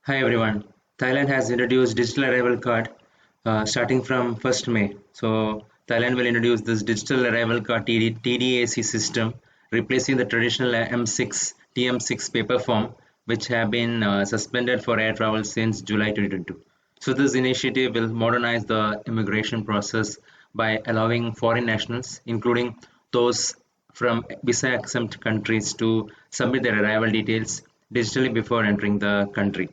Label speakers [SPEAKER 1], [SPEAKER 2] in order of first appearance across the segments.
[SPEAKER 1] Hi everyone. Thailand has introduced digital arrival card starting from 1st May. So Thailand will introduce this digital arrival card TDAC system, replacing the traditional M6 TM6 paper form, which have been suspended for air travel since July 2022. So this initiative will modernize the immigration process by allowing foreign nationals, including those from visa-exempt countries, to submit their arrival details digitally before entering the country.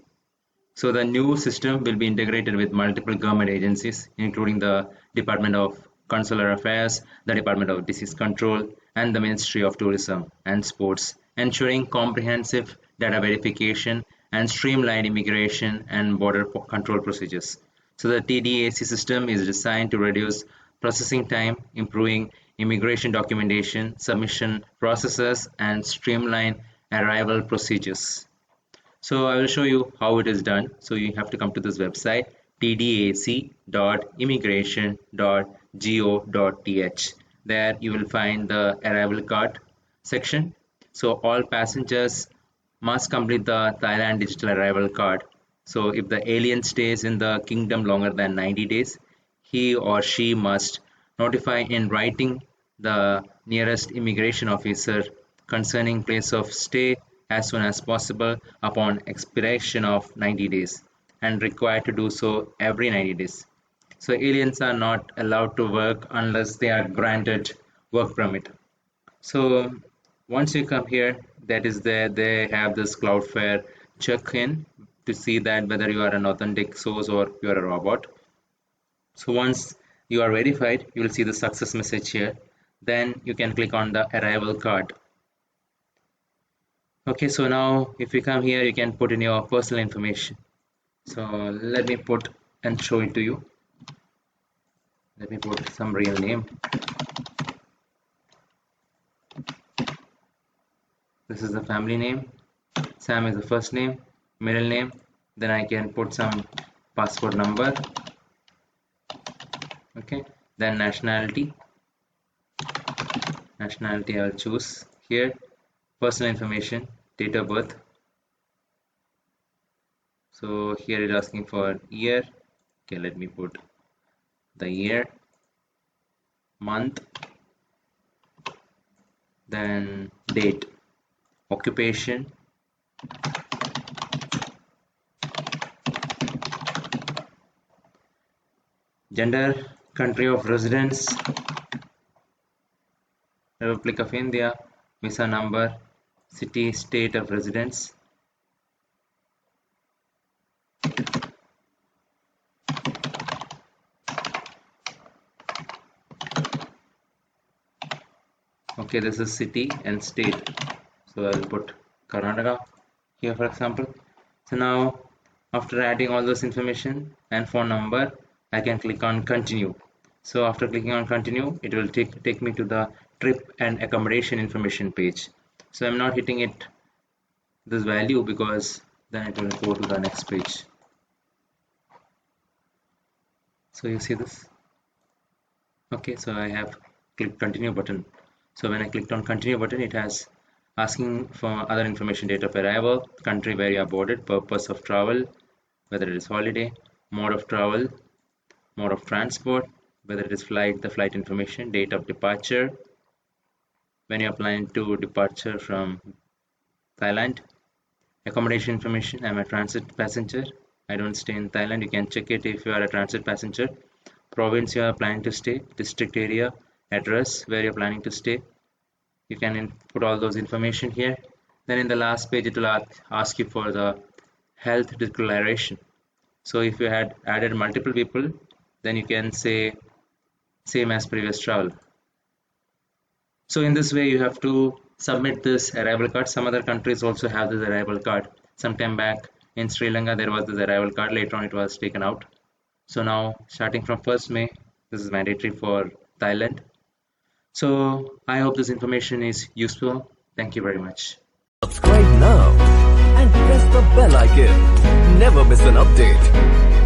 [SPEAKER 1] So the new system will be integrated with multiple government agencies, including the Department of Consular Affairs, the Department of Disease Control, and the Ministry of Tourism and Sports, ensuring comprehensive data verification and streamlined immigration and border control procedures. So the TDAC system is designed to reduce processing time, improving immigration documentation, submission processes, and streamline arrival procedures. So I will show you how it is done. So you have to come to this website tdac.immigration.go.th. There you will find the arrival card section. So all passengers must complete the Thailand Digital Arrival Card. So if the alien stays in the kingdom longer than 90 days, he or she must notify in writing the nearest immigration officer concerning place of stay as soon as possible upon expiration of 90 days, and required to do so every 90 days. So aliens are not allowed to work unless they are granted work permit. So once you come here, that is there, they have this Cloudflare check-in to see that whether you are an authentic source or you are a robot. So once you are verified, you will see the success message here. Then you can click on the arrival card. Okay, so now if you come here, you can put in your personal information. So let me put and show it to you. Let me put some real name. This is the family name. Sam is the first name, middle name. Then I can put some passport number. Okay, then nationality. Nationality I'll choose here. Personal information, date of birth. So here it is asking for year. Okay, let me put the year, month, then date, occupation, gender, country of residence, Republic of India, visa number, city, state of residence. Okay, this is city and state. So I'll put Karnataka here, for example. So now, after adding all this information and phone number, I can click on continue. So after clicking on continue, it will take me to the trip and accommodation information page. So I'm not hitting it this value because then it will go to the next page. So you see this? Okay, so I have clicked continue button. So when I clicked on continue button, it has asking for other information: date of arrival, country where you are boarded, purpose of travel, whether it is holiday, mode of travel, mode of transport, whether it is flight, the flight information, date of departure, when you are planning to departure from Thailand, accommodation information. I'm a transit passenger. I don't stay in Thailand. You can check it if you are a transit passenger. Province you are planning to stay, district area, address where you're planning to stay. You can put all those information here. Then in the last page, it will ask you for the health declaration. So if you had added multiple people, then you can say same as previous travel. So in this way, you have to submit this arrival card. Some other countries also have this arrival card. Sometime back in Sri Lanka, there was this arrival card. Later on, it was taken out. So now, starting from 1st May, this is mandatory for Thailand. So I hope this information is useful. Thank you very much.
[SPEAKER 2] Subscribe now and press the bell icon. Never miss an update.